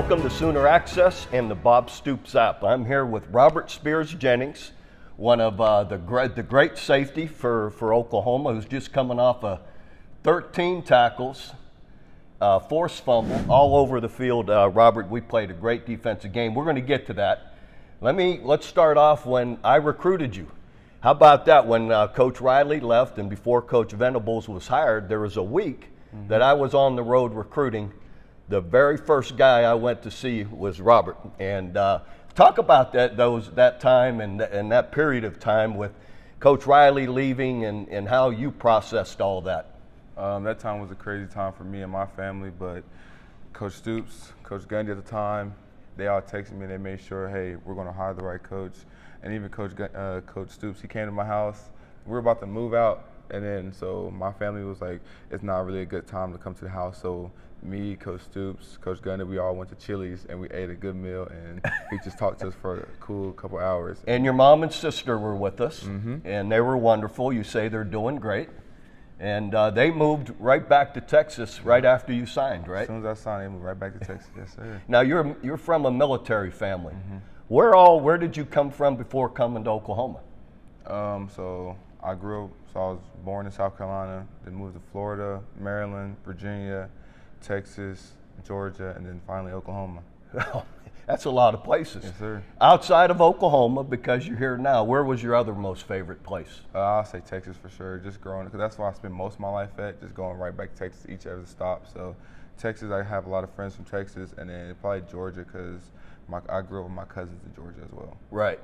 Welcome to Sooner Access and the Bob Stoops app. I'm here with Robert Spears-Jennings, one of the great safety for Oklahoma, who's just coming off 13 tackles, forced fumble, all over the field. Robert, we played a great defensive game. We're going to get to that. Let's start off when I recruited you. How about that? When Coach Riley left and before Coach Venables was hired, there was a week that I was on the road recruiting. The very first guy I went to see was Robert. And talk about that time and that period of time with Coach Riley leaving and how you processed all that. That time was a crazy time for me and my family, but Coach Stoops, Coach Gundy at the time, they all texted me and they made sure, hey, we're going to hire the right coach. And even Coach Stoops, he came to my house. We were about to move out, and then so my family was like, it's not really a good time to come to the house. So me, Coach Stoops, Coach Gundy, we all went to Chili's and we ate a good meal, and he just talked to us for a cool couple hours. And your mom and sister were with us, and they were wonderful. You say they're doing great. And they moved right back to Texas right after you signed, right? As soon as I signed, they moved right back to Texas, yes, sir. Now, you're from a military family. Where did you come from before coming to Oklahoma? So I was born in South Carolina, then moved to Florida, Maryland, Virginia, Texas, Georgia, and then finally Oklahoma. That's a lot of places. Yes, sir. Outside of Oklahoma, because you're here now, where was your other most favorite place? I'll say Texas for sure, just growing, because that's where I spent most of my life at, just going right back to Texas each every stop. So Texas, I have a lot of friends from Texas, and then probably Georgia, because I grew up with my cousins in Georgia as well. Right.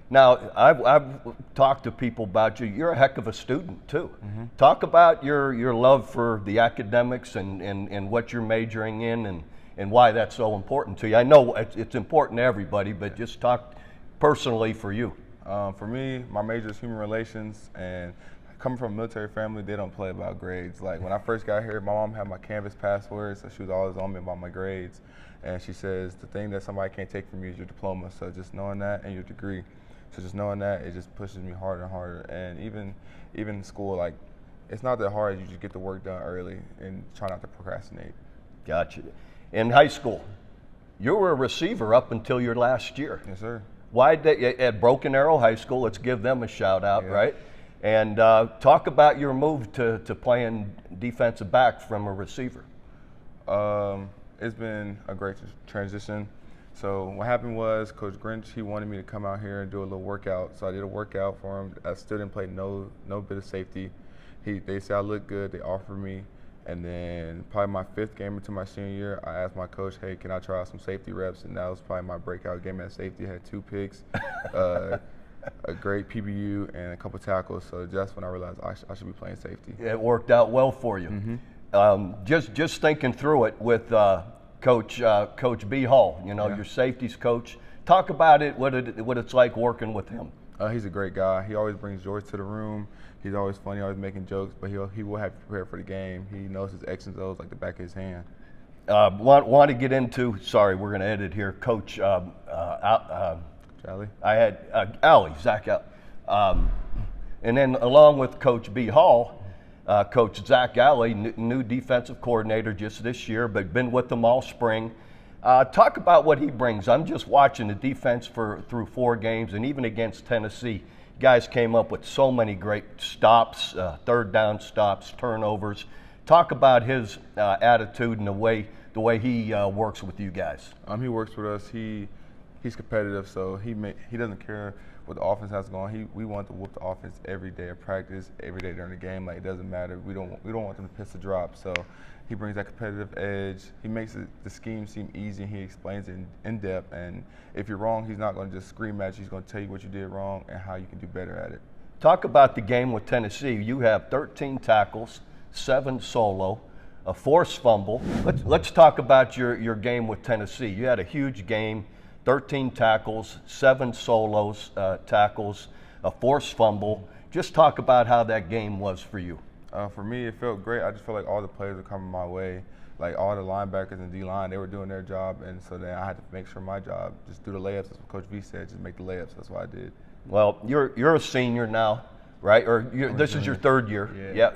Now, I've talked to people about you. You're a heck of a student, too. Talk about your love for the academics and what you're majoring in and why that's so important to you. I know it's important to everybody, but just talk personally for you. For me, my major is human relations, and coming from a military family, they don't play about grades. Like when I first got here, my mom had my Canvas password, so she was always on me about my grades. And she says, the thing that somebody can't take from you is your diploma. So just knowing that and your degree. So just knowing that, it just pushes me harder and harder. And even in school, like, it's not that hard. You just get the work done early and try not to procrastinate. Gotcha. In high school, you were a receiver up until your last year. Yes, sir. Why at Broken Arrow High School? Let's give them a shout out, right? And talk about your move to playing defensive back from a receiver. It's been a great transition. So what happened was Coach Grinch, he wanted me to come out here and do a little workout. So I did a workout for him. I still didn't play no bit of safety. They said I looked good. They offered me. And then probably my 5th game into my senior year, I asked my coach, hey, can I try out some safety reps? And that was probably my breakout game at safety. I had 2 picks, a great PBU, and a couple tackles. So that's when I realized I should be playing safety. It worked out well for you. Just thinking through it with Coach B. Hall, your safeties coach. Talk about it, what it's like working with him. He's a great guy. He always brings joy to the room. He's always funny, always making jokes, but he will have you prepared for the game. He knows his X's and O's like the back of his hand. Want to get into, sorry, we're going to edit here, Coach Charlie? I had Zach Alley. And then along with Coach B. Hall, Coach Zach Alley, new defensive coordinator just this year, but been with them all spring. Talk about what he brings. I'm just watching the defense through 4 games, and even against Tennessee, guys came up with so many great stops, 3rd down stops, turnovers. Talk about his attitude and the way he works with you guys. He works with us. He's competitive, so he doesn't care what the offense has going. We want to whoop the offense every day of practice, every day during the game. Like, it doesn't matter. We don't want them to piss a drop. So he brings that competitive edge. He makes the scheme seem easy, and he explains it in depth. And if you're wrong, he's not going to just scream at you. He's going to tell you what you did wrong and how you can do better at it. Talk about the game with Tennessee. You have 13 tackles, 7 solo, a forced fumble. Let's talk about your game with Tennessee. You had a huge game. 13 tackles, 7 solos, tackles, a forced fumble. Just talk about how that game was for you. For me, it felt great. I just felt like all the players were coming my way. Like all the linebackers and D-line, they were doing their job, and so then I had to make sure my job, just do the layups, as Coach V said, just make the layups. That's what I did. Well, you're a senior now, right? Or this is your 3rd year. Yeah.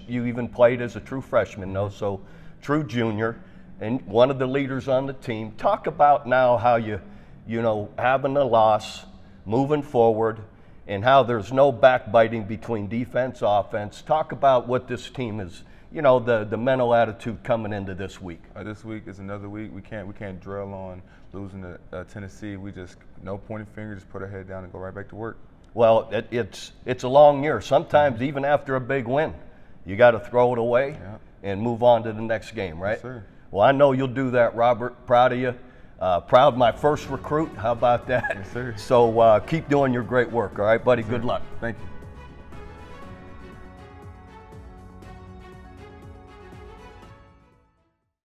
You even played as a true freshman, though, so true junior. and one of the leaders on the team. Talk about now how you know, having a loss, moving forward, and how there's no backbiting between defense, offense. Talk about what this team is, you know, the mental attitude coming into this week. This week is another week. We can't dwell on losing to Tennessee. We just, no pointing fingers, just put our head down and go right back to work. Well, it's a long year. Sometimes even after a big win, you got to throw it away and move on to the next game, right? Yes, sir. Well, I know you'll do that, Robert. Proud of you. Proud my first recruit. How about that? Yes, sir. So keep doing your great work, all right, buddy? Good luck. Thank you.